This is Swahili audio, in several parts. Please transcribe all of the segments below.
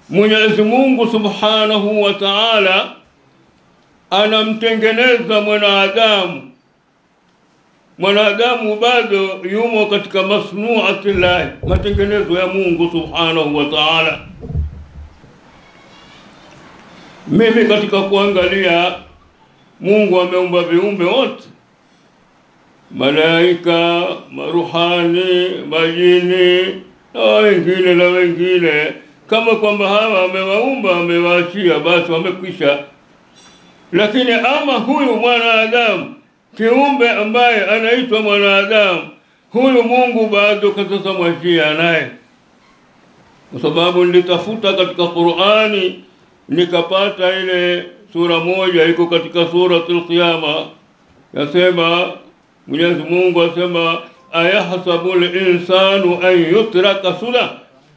Mwenyezi Mungu Subhanahu wa Ta'ala anamtengeneza mwanadamu. Mwanadamu bado yumo katika masnuati Allah, matengenezo ya Mungu Subhanahu wa Ta'ala. Mimi katika kuangalia Mungu ameumba viumbe wote, malaika, maruhani, majini na wengine kama kwamba hawa amewaumba, amewaachia, basi wamekwisha. Lakini ama huyu mwanadamu, kiumbe ambaye anaitwa mwanadamu, huyu Mungu bado kasasa mwachia naye. Kwa sababu nilitafuta katika Qur'ani nikapata ile sura moja iko katika suratul Qiyama, yasema Mwenyezi Mungu asema ayahsabul insanu an yutraka suda,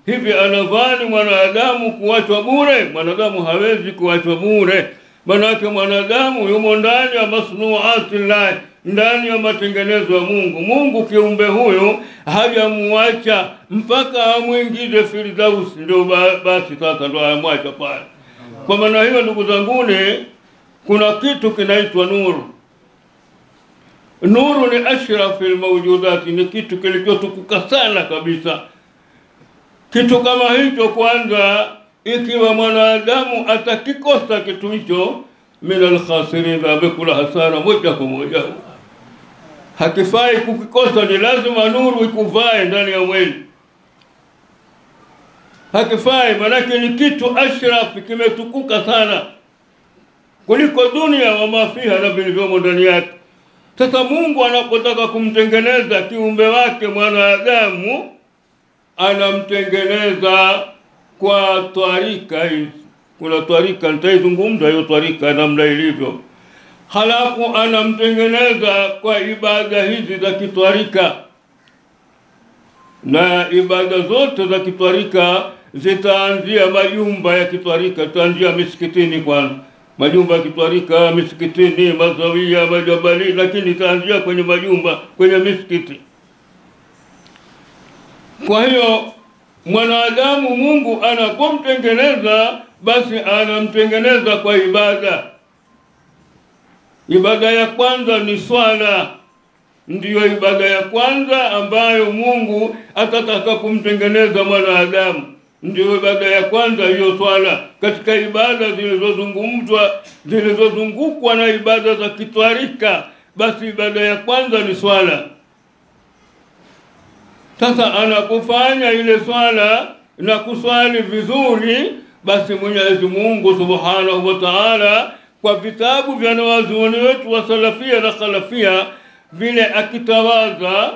hivi anadhani mwanadamu kuachwa bure? Mwanadamu hawezi kuachwa bure. Manake mwanadamu yumo ndani ya masnuati Allah, ndani ya matengenezo ya Mungu. Mungu kiumbe huyu hajamuacha mpaka amwingize Firdaus, ndio basi sasa ndio amwacha pale. Kwa maana hiyo ndugu zanguni, kuna kitu kinaitwa nuru. Nuru ni ashrafil mawjudati, ni kitu kilichotukuka sana kabisa. Kitu kama hicho kwanza, ikiwa mwanadamu atakikosa kitu hicho, minal khasirin, amekula hasara moja kwa moja. Hakifai kukikosa, ni lazima nuru ikuvae ndani ya mwili. Hakifai, manake ni kitu ashrafi, kimetukuka sana kuliko dunia wa mafiha na vilivyomo ndani yake. Sasa Mungu anapotaka kumtengeneza kiumbe wake mwanadamu, anamtengeneza kwa twarika hizi. Kuna twarika, nitaizungumza hiyo twarika namna ilivyo. Halafu anamtengeneza kwa ibada hizi za kitwarika. Na ibada zote za kitwarika zitaanzia majumba ya kitwarika, zitaanzia misikitini kwanza. Majumba ya kitwarika, misikitini, mazawia, majabali, lakini itaanzia kwenye majumba, kwenye misikiti. Kwa hiyo mwanadamu Mungu anapomtengeneza, basi anamtengeneza kwa ibada. Ibada ya kwanza ni swala. Ndiyo ibada ya kwanza ambayo Mungu atataka kumtengeneza mwanadamu. Ndiyo ibada ya kwanza hiyo swala. Katika ibada zilizozungukwa na ibada za kitwarika, basi ibada ya kwanza ni swala. Sasa anapofanya ile swala na kuswali vizuri, basi Mwenyezi Mungu Subhanahu wa Ta'ala kwa vitabu vya wanazuoni wetu wa salafia na khalafia, vile akitawaza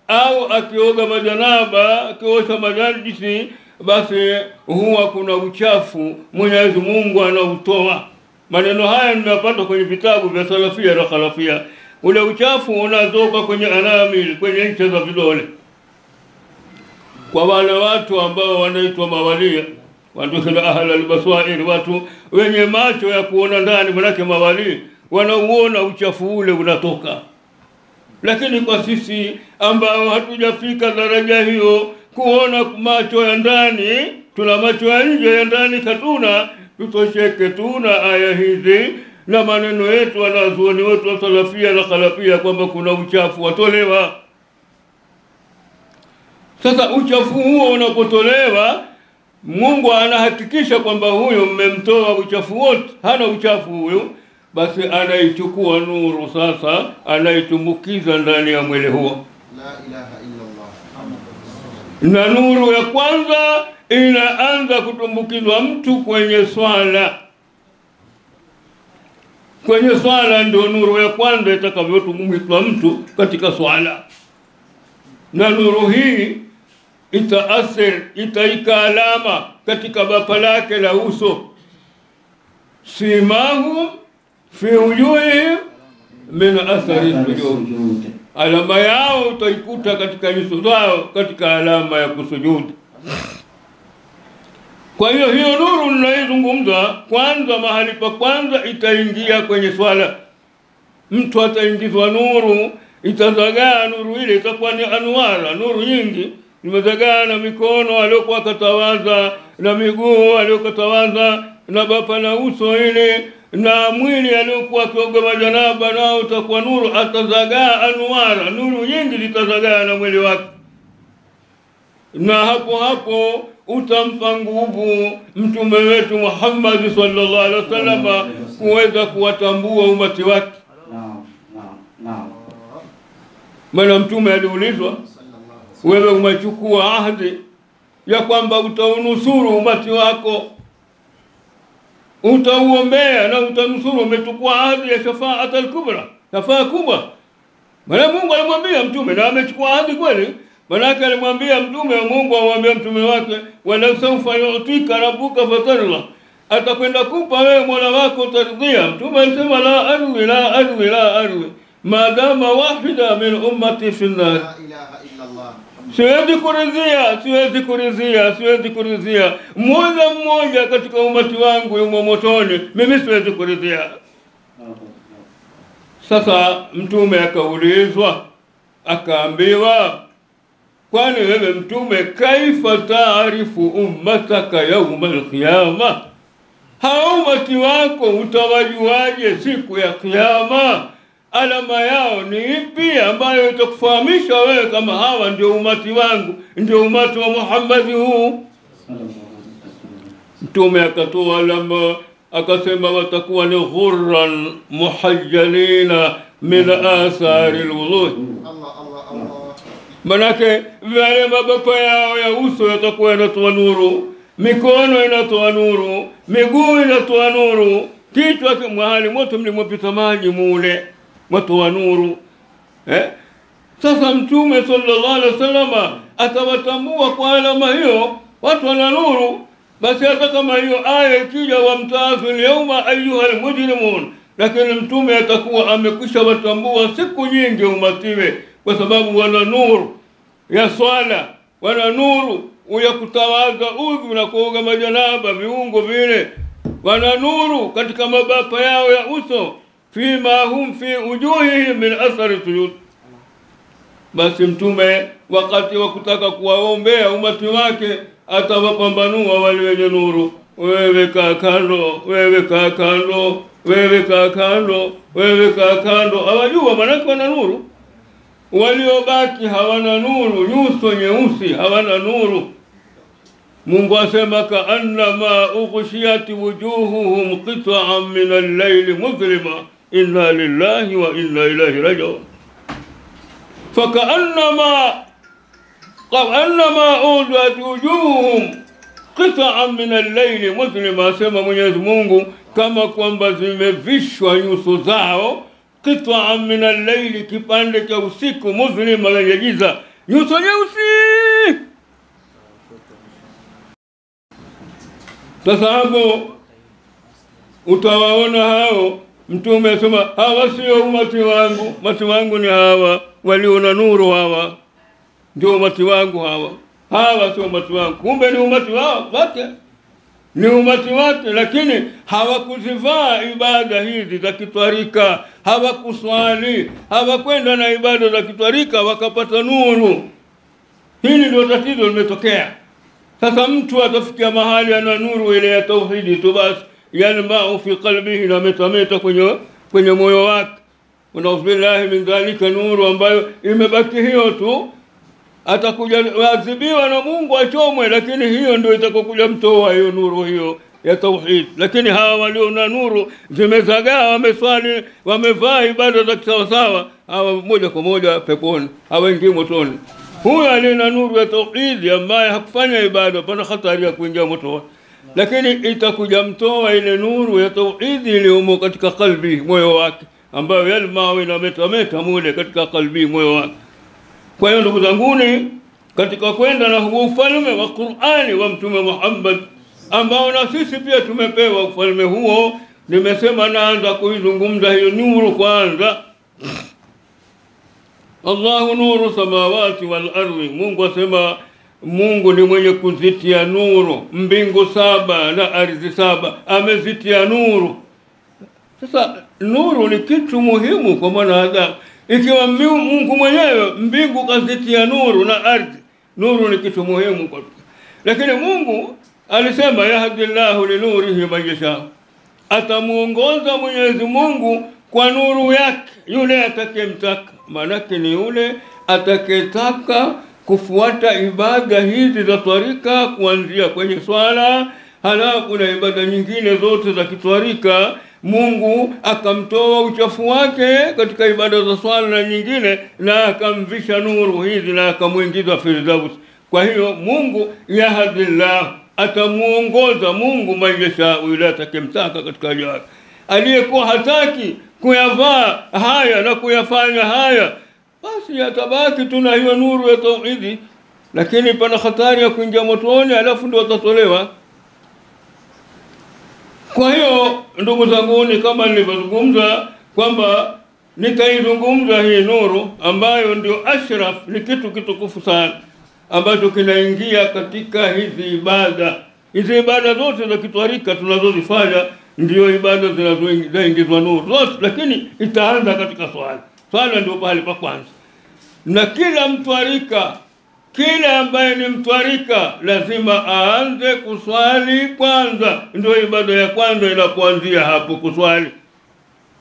au akioga majanaba, akiosha majandisi, basi huwa kuna uchafu Mwenyezi Mungu anautoa. Maneno haya nimepata kwenye vitabu vya salafia na khalafia. Ule uchafu unazoka kwenye anamil, kwenye ncha za vidole. Kwa wale watu ambao wanaitwa mawalia, watu kila ahla al-basair, watu wenye macho ya kuona ndani, manake mawali wanauona uchafu ule unatoka. Lakini kwa sisi ambao hatujafika daraja hiyo kuona macho ya ndani, tuna macho ya nje, ya ndani katuna, tutosheke tuna aya hizi na maneno yetu wanazuoni wetu wa salafia na khalafia kwamba kuna uchafu watolewa. Sasa uchafu huo unapotolewa, Mungu anahakikisha kwamba huyo mmemtoa uchafu wote, hana uchafu huyo, basi anaichukua nuru sasa, anaitumbukiza ndani ya mwili huo. La ilaha illa Allah. Na nuru ya kwanza inaanza kutumbukizwa mtu kwenye swala. Kwenye swala ndio nuru ya kwanza itakavyotumbukizwa mtu katika swala. Na nuru hii itaika alama katika bapa lake la uso. Simahu fi wujuhihim min athari sujud, alama yao utaikuta katika nyuso zao katika alama ya kusujudu. Kwa hiyo hiyo nuru ninaizungumza kwanza, mahali pa kwanza itaingia kwenye swala. Mtu ataingizwa nuru, itazagaa nuru ile, itakuwa ni anwara, nuru nyingi. Nimezagaa na mikono aliyokuwa katawaza na miguu aliyokatawaza na bapa na uso ile na mwili aliyokuwa akioga majanaba nao utakuwa nuru, atazagaa anwara, nuru nyingi zitazagaa na mwili wake, na hapo hapo utampa nguvu mtume wetu Muhammad sallallahu alaihi wasallam kuweza kuwatambua umati wake. Maana mtume aliulizwa, wewe umechukua ahadi ya kwamba utaunusuru umati wako, utauombea na utanusuru, umechukua ahadi ya shafaat al-kubra, shafaa kubwa. Maana Mungu alimwambia mtume na amechukua ahadi kweli. Maana alimwambia mtume wa Mungu, amwambia mtume wake, wala sawfa yu'tika rabbuka fatarda, atakwenda kupa wewe Mola wako taridhia. Mtume alisema la arwi la arwi la arwi madama wahida min ummati fi an-nar, la ilaha illa Allah. Siwezi kuridhia mmoja katika umati wangu yumo motoni, mimi siwezi kuridhia. Sasa mtume akaulizwa, akaambiwa, kwani wewe mtume, kaifa taarifu ummataka yauma al-qiyama, hao umati wako utawajuaje siku ya kiyama? Alama yao ni ipi ambayo itakufahamisha wewe kama hawa ndio umati wangu, ndio umati wa Muhammad huu? Mtume akatoa alama, akasema watakuwa ni ghurran muhajjalina min athari alwuduh. Manake wale mabapa yao ya uso yatakuwa yanatoa nuru, mikono inatoa nuru, miguu inatoa nuru, kichwa mahali moto mlimopita maji mule moto wa nuru. Sasa mtume sallallahu alaihi wasallam atawatambua kwa alama hiyo watu wana nuru. Basi hata kama hiyo aya ikija, wamtaazu al-yawma ayyuhal mujrimun, lakini mtume atakuwa amekwisha watambua siku nyingi umatiwe, kwa sababu wana nuru ya swala, wana nuru ya kutawadha udhu na kuoga majanaba viungo vile, wana nuru katika mabapa yao ya uso, fima hum fi ujuhihim min athari sujud. Basi mtume wakati wa kutaka kuwaombea umati wake atawapambanua wale wenye nuru, wewe kaa kando, wewe kaa kando, wewe kaa kando, wewe kaa kando. Hawajua manake wana nuru. Waliobaki hawana nuru, nyuso nyeusi hawana nuru. Mungu asema kaannama ughshiyat wujuhuhum qit'an min al-layli muzlima inna lillahi wa inna ilayhi raji'un. فكأنما أوضعت وجوههم قطعا من الليل مظلما, sema Mwenyezi Mungu, kama kwamba zimevishwa nyuso zao qit'an min al-layli, kipande cha usiku, muzlima, lenye giza, nyuso nyeusi. Sasa hapo utawaona hao. Mtume asema hawa sio umati wangu, umati wangu ni hawa walio na nuru, hawa ndio umati wangu, hawa sio umati wangu. Kumbe ni umati wake, ni umati wake, lakini hawakuzivaa ibada hizi za kitwarika, hawakuswali, hawakwenda na ibada za kitwarika wakapata nuru. Hili ndio tatizo limetokea. Sasa mtu atafikia mahali ana nuru ile ya tauhidi tu basi, yalmau fi qalbihi, na metameta kwenye moyo wake. Unaudhibillahi min dhalika, nuru ambayo imebaki hiyo tu. Atakuja adhibiwa na Mungu achomwe, lakini hiyo ndio itakokuja mtoa hiyo nuru hiyo ya tauhid. Lakini hawa walio na nuru zimezagaa, wameswali, wamevaa ibada za kisawasawa, hawa moja kwa moja peponi, hawaingii motoni. Huyo alina nuru ya tauhid ambaye hakufanya ibada, pana hatari ya kuingia motoni. Lakini itakuja mtoa ile nuru ya tauhid iliyomo katika kalbi, moyo wake, ambayo yalmau na metameta mule katika kalbi, moyo wake. Kwa hiyo ndugu zanguni, katika kwenda na huo ufalme wa Qur'ani wa Mtume Muhammad, ambao na sisi pia tumepewa ufalme huo, nimesema naanza kuizungumza hiyo nuru kwanza. Allahu nuru samawati wal ardi, Mungu asema Mungu ni mwenye kuzitia nuru mbingu 7 na ardhi 7, amezitia nuru. Sasa nuru ni kitu muhimu kwa mwanadamu. Ikiwa Mungu mwenyewe mbingu kazitia nuru na ardhi, nuru ni kitu muhimu kwa. Lakini Mungu alisema yahdillahu linurihi man yasha, atamuongoza Mwenyezi Mungu kwa nuru yake yule atakayemtaka. Maanake ni yule atakayetaka kufuata ibada hizi za twarika, kuanzia kwenye swala, halafu na ibada nyingine zote za kitwarika, Mungu akamtoa uchafu wake katika ibada za swala na nyingine, na akamvisha nuru hizi na akamuingiza firdaus. Kwa hiyo Mungu yahdillah, atamuongoza Mungu man yasha, yule atakayemtaka katika ajali. Aliyekuwa hataki kuyavaa haya na kuyafanya haya, basi atabaki tuna hiyo nuru ya tauhidi, lakini pana hatari ya kuingia motoni alafu ndio atatolewa. Kwa hiyo ndugu zangu, ni kama nilivyozungumza kwamba nitaizungumza hii nuru ambayo ndio ashraf, ni kitu kitukufu sana ambacho kinaingia katika hizi ibada. Hizi ibada zote za kitwarika tunazozifanya ndio ibada zinazoingizwa nuru zote, lakini itaanza katika swala. Swala ndio pale pa kwanza, na kila mtwarika, kila ambaye ni mtwarika lazima aanze kuswali kwanza. Ndio ibada ya kwanza inapoanzia hapo, kuswali.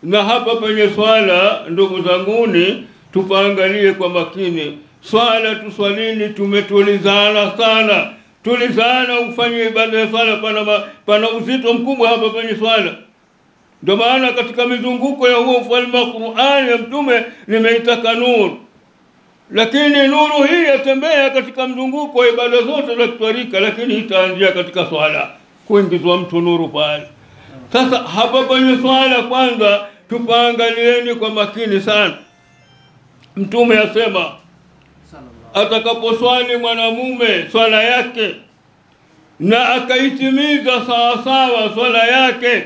Na hapa penye swala, ndugu zanguni, tupaangalie kwa makini. Swala tuswalini, tumetulizana sana. Tulizana ufanye ibada ya swala, pana uzito mkubwa hapa penye swala. Ndio maana katika mizunguko ya huo ufalme wa Qur'ani ya Mtume nimeitaka nuru. Lakini nuru hii yatembea katika mzunguko wa ibada zote za kitwarika, lakini itaanzia katika swala, kuingizwa mtu nuru pale. Sasa hapa kwenye swala kwanza tupaangalieni kwa makini sana. Mtume asema atakaposwali mwanamume swala yake na akaitimiza sawasawa swala yake,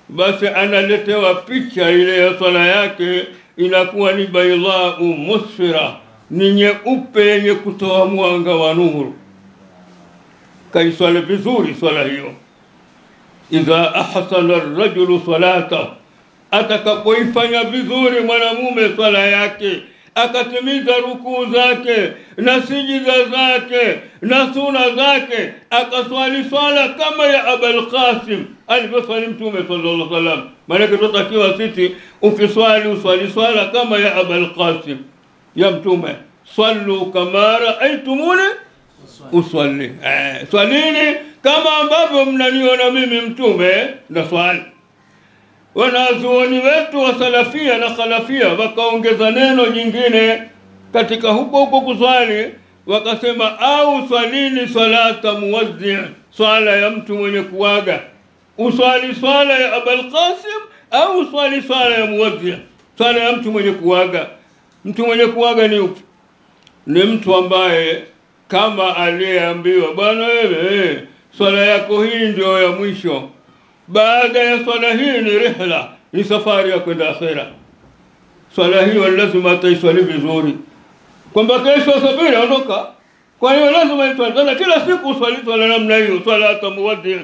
basi analetewa picha ile ya swala yake, inakuwa ni baydau musfira, ni nyeupe yenye kutoa mwanga wa nuru. Kaiswali vizuri swala hiyo. Idha ahsana ar-rajulu salata, atakapoifanya vizuri mwanamume swala yake, akatimiza rukuu zake na sijida zake na suna zake, akaswali swala kama ya Abul Qasim alivyoswali Mtume sallallahu alaihi wasallam. Maana tunatakiwa sisi ukiswali uswali swala kama ya Abul Qasim ya Mtume, sallu kama raaitumuni usalli. Swalini kama ambavyo mnaniona mimi Mtume na swali. Wanazuoni wetu wa salafia na khalafia wakaongeza neno jingine katika huko kuswali, wakasema au swalini salata muwaddi', swala ya mtu mwenye kuaga. Uswali swala ya Abul Qasim au swali swala ya muwaddi', swala ya mtu mwenye kuaga. Mtu mwenye kuaga ni upi? Ni mtu ambaye kama aliyeambiwa, bwana wewe swala yako hii ndio ya mwisho, baada ya swala hii ni rihla, ni safari ya kwenda akhera. Swala hiyo lazima ataiswali vizuri, kwamba kesho safari ondoka. Kwa hiyo lazima itwala kila siku uswali swala namna hiyo, swala atamuwaddi.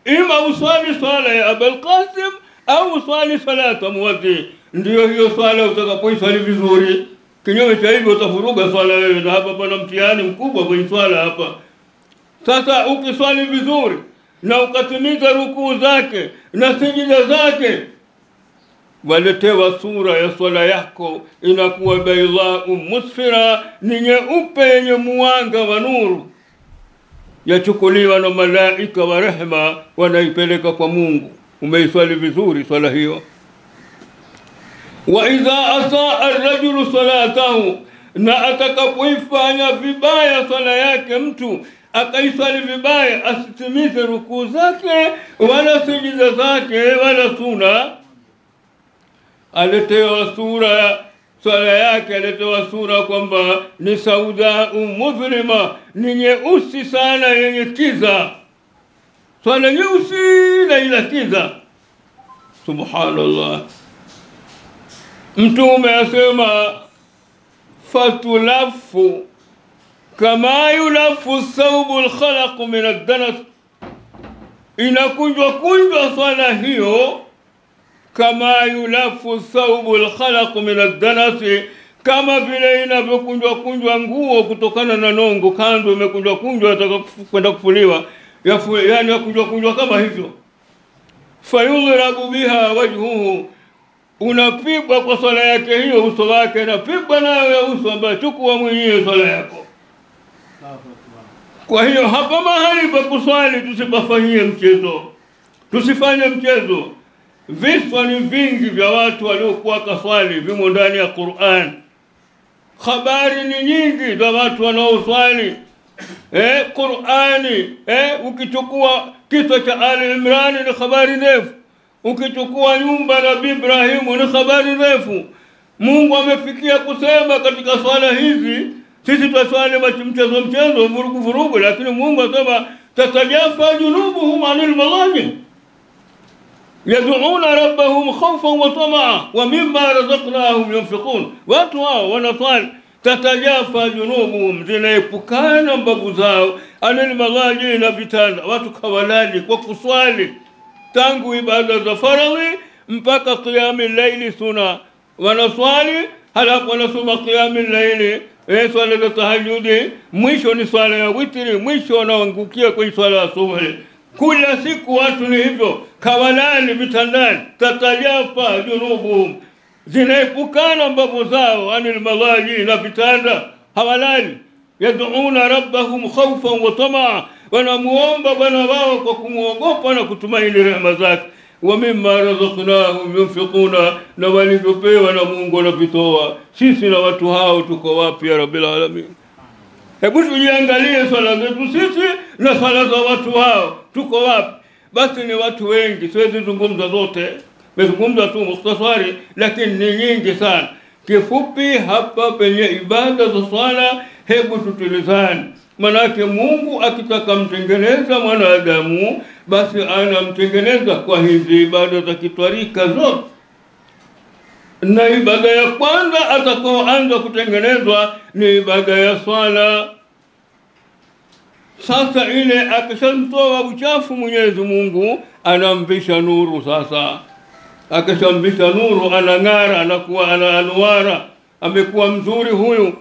Ima uswali swala ya Abul Qasim au uswali salata muwaddi. Ndio hiyo swala utakapoiswali vizuri. Kinyume cha hivyo utafuruga swala wewe, na hapa pana mtihani mkubwa kwenye swala hapa. Sasa ukiswali vizuri na ukatimiza rukuu zake na sijida zake, waletewa sura ya swala yako inakuwa baydau musfira, ni nyeupe yenye mwanga wa nuru, yachukuliwa na malaika wa rehema, wanaipeleka kwa Mungu. Umeiswali vizuri swala hiyo. Wa idha asaa ar-rajulu salatahu, na atakapoifanya vibaya swala yake mtu, akaiswali vibaya, asitimize rukuu zake wala sijida zake wala suna, aletewa sura swala yake, aletewa sura kwamba ni saudau mudhlima, ni nyeusi sana yenye kiza. Swala nyeusi na ila kiza. Subhanallah. Mtume asema fatulafu kama yulafu thawbu al-khalaq min ad-danas, inakunjwa swala hiyo kama yulafu thawbu al-khalaq min ad-danas, kama vile inavyokunjwa nguo kutokana na nongo. Kando imekunjwa atakakwenda kufuliwa, yani ya kujwa kama hivyo. Fayudhrabu biha wajhuhu, unapigwa kwa swala yake hiyo, uso wake unapigwa nayo ya uso ambayo chukua mwenyewe swala yako. Kwa hiyo hapa mahali pa kuswali tusipafanyie mchezo, tusifanye mchezo. Visa ni vingi vya watu waliokuwa kaswali vimo ndani ya Qur'an. Habari ni nyingi za watu wanaoswali. Qur'ani, ukichukua kisa cha Ali Imran ni habari ndefu. Ukichukua nyumba ya Nabii Ibrahim ni habari ndefu. Mungu amefikia kusema katika swala hizi, sisi twaswali mchezo vurugu, lakini Mungu asema tatajafa junubuhum anil madaji yad'una rabbahum khawfan wa tama'a wa mimma razaqnahum yunfiqun. Watu hao wanaswali, tatajafa junubuhum, zinaepukana mbavu zao, anil madaji, na vitanda. Watu kawalali kwa kuswali tangu ibada za faradhi mpaka qiyamul layli sunna, wanaswali halafu wanasoma qiyamul layli, swala za tahajjudi, mwisho ni swala ya witri, mwisho wanaangukia kwenye swala ya subhi. Kila siku watu ni hivyo, kawalali vitandani, tatajafa junubuhum, zinaepukana mbavu zao, anil madaji, na vitanda, hawalali. Yad'una rabbahum khawfan wa tama'a, wanamuomba Bwana wao kwa kumuogopa na kutumaini rehema zake. Wa mimma razaqnahum yunfiquna, na walivyopewa na Mungu wanavitoa. Sisi na watu hao tuko wapi ya Rabbil Alamin? Hebu tujiangalie swala zetu sisi na swala za watu hao, tuko wapi? Basi ni watu wengi, siwezi zungumza zote, nimezungumza tu mukhtasari, lakini ni nyingi sana. Kifupi hapa penye ibada za swala, hebu tutulizane. Manake Mungu akitaka mtengeneza mwanadamu, basi anamtengeneza kwa hizi ibada za kitwarika zote. Na ibada ya kwanza atakaoanza kutengenezwa ni ibada ya swala. Sasa ile akishamtoa uchafu Mwenyezi Mungu anamvisha nuru. Sasa akishamvisha nuru anang'ara, anakuwa ananwara, amekuwa mzuri huyu.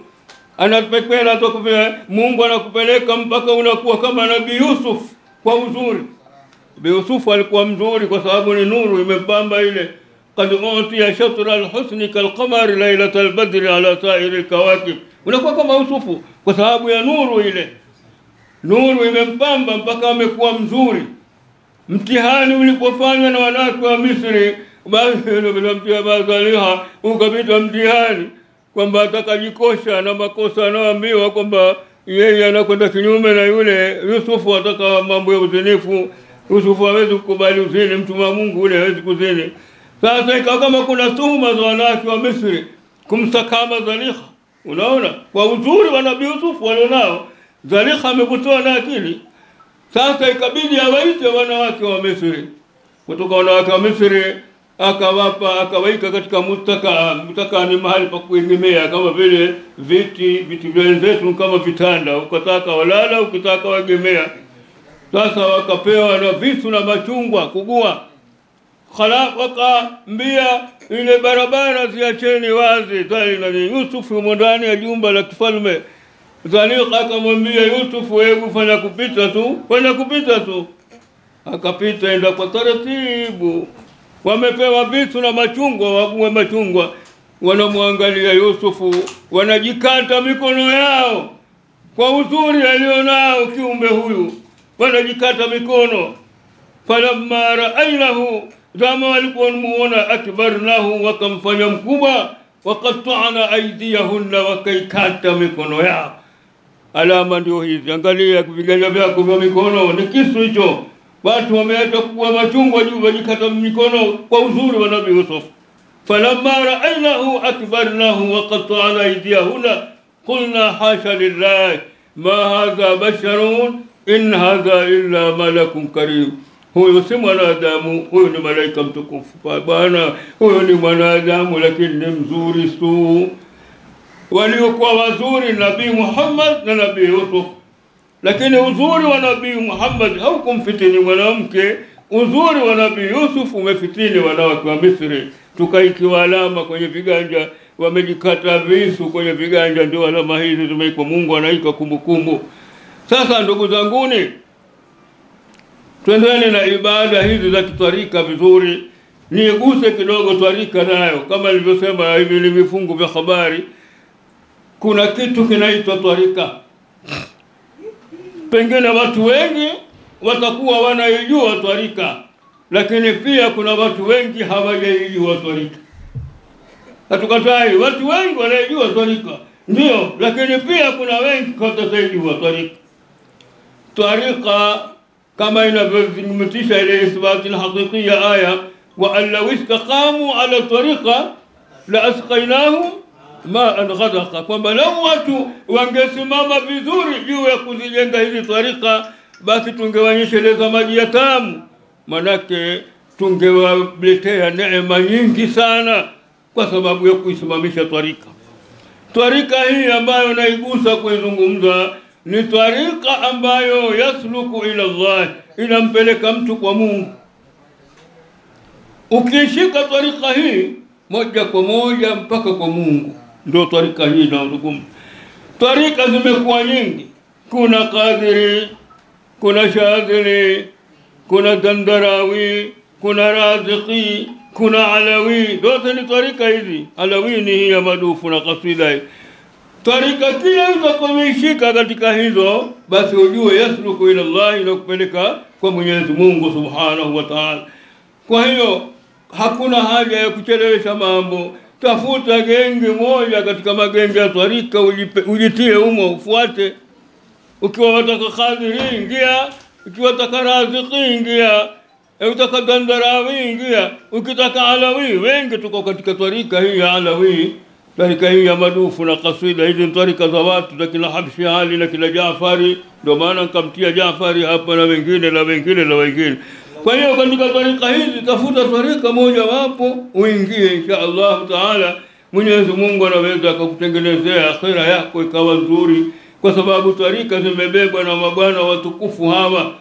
Anapekwela tokubia, Mungu anakupeleka mpaka unakuwa kama Nabii Yusuf kwa uzuri. Nabii Yusuf alikuwa mzuri kwa sababu ni nuru imepamba ile. Qad utiya shatra al-husni kal-qamari laylatal badri ala sa'iri al-kawakib. Unakuwa kama Yusufu kwa sababu ya nuru ile. Nuru imempamba mpaka amekuwa mzuri. Mtihani ulipofanywa na wanawake wa Misri, basi ndio mtia bazaliha, ukapita mtihani kwamba atakajikosha na makosa anaoambiwa kwamba yeye anakwenda kinyume na yule Yusufu, ataka mambo ya uzinifu. Yusufu hawezi kukubali uzini, mtu wa Mungu yule hawezi kuzini. Sasa ikawa kama kuna tuhuma za wanawake wa Misri kumsakama Zalikha. Unaona, kwa uzuri wa Nabii Yusuf walionao, Zalikha amekutoa na akili. Sasa ikabidi awaite wanawake wa Misri. Kutoka wanawake wa Misri akawaika katika mutaka ni mahali pa kuegemea, kama vile viti vya zetu kama vitanda, ukataka walala, ukitaka wagemea. Sasa wakapewa na vitu na machungwa kugua. Wakaambia ile barabara ziacheni wazi. Yusuf yumo ndani ya jumba la kifalme. Zalikha akamwambia Yusuf, hebu fanya kupita tu. Akapita, enda kwa taratibu. Wamepewa vitu na machungwa, wabuwe machungwa. Wanamwangalia Yusufu, wanajikata mikono yao kwa uzuri alionao kiumbe huyu, wanajikata mikono. Falamma ra'aynahu, zama walipomuona, akbarnahu, wakamfanya mkubwa, waqatta'na aydiyahunna, wakaikata mikono yao. Alama ndio hizi, angalia viganja vyako vya mikono, ni kisu hicho. Watu wameacha kuwa machungwa juu, wajikata mikono kwa uzuri wa Nabii Yusuf. Falamma ra'aynahu akbarnahu waqatta'na aydiyahunna qulna hasha lillahi ma hadha basharun in hadha illa malakun karim. Huyu si mwanadamu, huyu ni malaika mtukufu. Bwana, huyu ni mwanadamu lakini ni mzuri tu. Waliokuwa wazuri Nabii Muhammad na Nabii Yusuf. Lakini uzuri wa Nabii Muhammad haukumfitini mwanamke, uzuri wa Nabii Yusuf umefitini wanawake wa Misri. Tukaikiwa alama kwenye viganja, wamejikata visu kwenye viganja, ndio alama hizi tumeikwa. Mungu anaika kumbukumbu. Sasa ndugu zanguni, Tuendele na ibada hizi za kitwarika vizuri. Niiguse kidogo twarika nayo, kama nilivyosema hivi ni vifungu vya habari. Kuna kitu kinaitwa twarika. Pengine watu wengi watakuwa wanaijua twarika, lakini pia kuna watu wengi hawajaijua twarika. Hatukatai, watu wengi wanaijua twarika, ndio, lakini pia kuna wengi hawataijua twarika. Twarika kama inavyothibitisha ile isbati haqiqiyya aya, wa allaw istaqamu ala tariqa la asqaynahum ma'an ghadaqa, kwamba lau watu wangesimama vizuri juu ya kuzijenga hizi twarika, basi tungewanyesheleza maji ya tamu, manake tungewaletea neema nyingi sana kwa sababu ya kuisimamisha twarika. Twarika hii ambayo naigusa kuizungumza ni twarika ambayo yasluku ila Allah, inampeleka mtu kwa Mungu. Ukishika twarika hii moja kwa moja mpaka kwa Mungu, ndio twarika hii inaozungumza. Twarika zimekuwa nyingi, kuna Qadiri, kuna Shadhili, kuna Dandarawi, kuna Raziqi, kuna Alawi. Zote ni twarika hizi. Alawi ni hii ya madufu na kasida hii. Twarika kila utakayoishika katika hizo, basi ujue yasluku ila Allah, inakupeleka kwa Mwenyezi Mungu Subhanahu wa Ta'ala. Kwa hiyo hakuna haja ya kuchelewesha mambo. Tafuta genge moja katika magenge ya twarika, ujitie humo, ufuate. Ukiwa wataka Qadiri ingia, ukiwa wataka Raziqi ingia, ukitaka Dandarawi ingia, ukitaka Alawi. Wengi tuko katika twarika hii ya Alawi, twarika hii ya madufu na kasida. Hizi ni twarika za watu za kila Habshi Ali na kila Jaafari, ndio maana nikamtia Jaafari hapa na wengine na wengine na wengine. Kwa hiyo katika twarika hizi tafuta twarika moja wapo uingie, insha Allah Taala. Mwenyezi Mungu anaweza kukutengenezea akhira yako ikawa nzuri, kwa sababu twarika zimebebwa na mabwana watukufu hawa.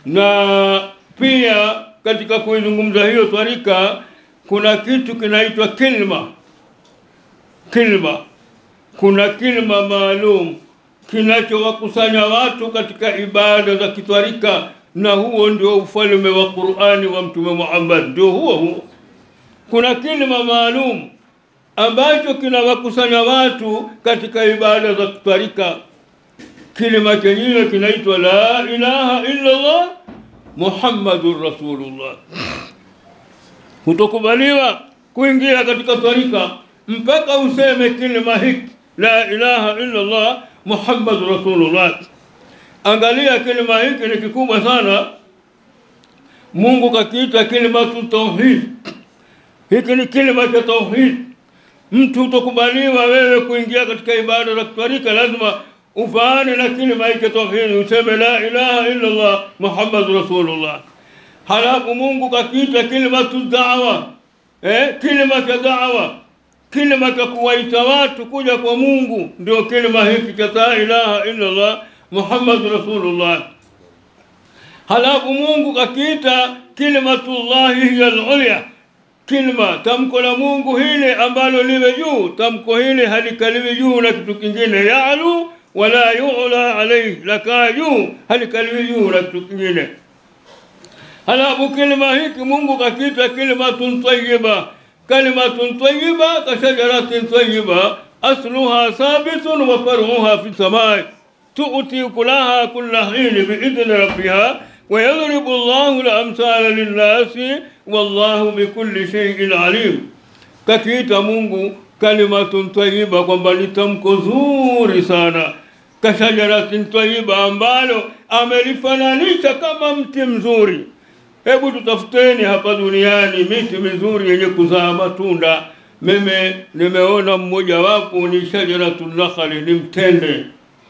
Na pia katika kuizungumza hiyo twarika kuna kitu kinaitwa kilma. Kuna kilma maalum kinachowakusanya watu katika ibada za kitwarika, na huo ndio ufalme wa Qur'ani wa Mtume Muhammad, ndio huo. Kuna kilma maalum ambacho kinawakusanya watu katika ibada za kitwarika. Kilma chenyewe kinaitwa la ilaha illa Allah Muhammadur Rasulullah. Hutokubaliwa kuingia katika twarika mpaka useme kilma hiki, la ilaha illa Allah Muhammadur Rasulullah. Angalia, kilma hiki ni kikubwa sana. Mungu kakiita kalimatu tauhid. Hiki ni kilma cha tauhid. Mtu utakubaliwa wewe kuingia katika ibada za twarika, lazima ufaane na kilma hiki cha tauhid, useme la ilaha illa Allah Muhammadur Rasulullah. Halafu Mungu kakiita kalimatu da'wa, kilma cha da'wa, kilma cha kuwaita watu kuja kwa Mungu, ndio kilma hiki cha la ilaha illa Allah Muhammadur Rasulullah. Halafu Mungu kakiita kalimatullahi hiya al-ulya, kilma tamko la Mungu hili ambalo liwe juu. Tamko hili halikaliwi juu na kitu kingine, ya'lu wala yu'la alayhi, laka juu halikaliwi juu na kitu kingine. Halafu kilma hiki Mungu kakiita kalimatun tayyiba. Kalimatun tayyiba kashajaratin tayyiba asluha sabitun wa far'uha fi samai tu'ti kulaha kulla hin bi'idhni rabbiha wa yadribu Allahu al-amthala lin-nasi wallahu bikulli shay'in alim. Kakiita Mungu kalimatun tayyiba kwamba ni tamko zuri sana. Kashajaratin tayyiba ambalo amelifananisha kama mti mzuri. Hebu tutafuteni hapa duniani miti mizuri yenye kuzaa matunda. Mimi nimeona mmoja wapo ni shajaratul nakhli, ni mtende.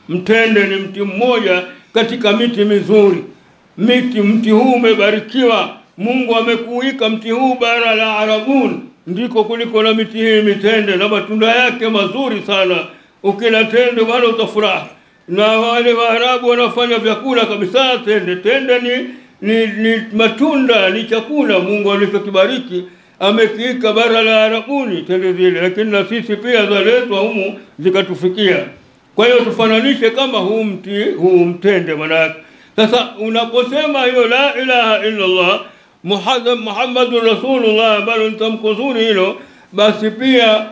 Mtende ni mti mmoja katika miti mizuri. Mti huu umebarikiwa. Mungu amekuweka mti huu bara la Arabuni, ndiko kuliko na miti hii mitende, na matunda yake mazuri sana. Ukila tende wala utafurahi. Na wale Waarabu wanafanya vyakula kabisa tende. Tende ni matunda, ni chakula Mungu alichokibariki, amekiika bara la Arabuni tende zile, lakini na sisi pia zaletwa humu zikatufikia. Kwa hiyo tufananishe kama huu mtende manake. Sasa unaposema hiyo la ilaha illa Allah Muhammadur Rasulullah ambalo nitamko zuri hilo, basi pia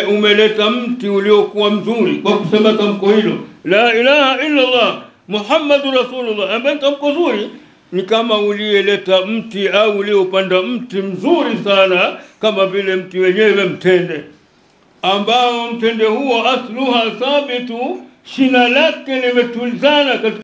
umeleta mti uliokuwa mzuri kwa kusema tamko hilo la ilaha illa Allah Muhammadur Rasulullah ambaye tamko zuri. Ni kama ulieleta mti au uliopanda mti mzuri sana, kama vile mti wenyewe mtende, ambao mtende huo asluha thabitu, shina lake limetulizana katika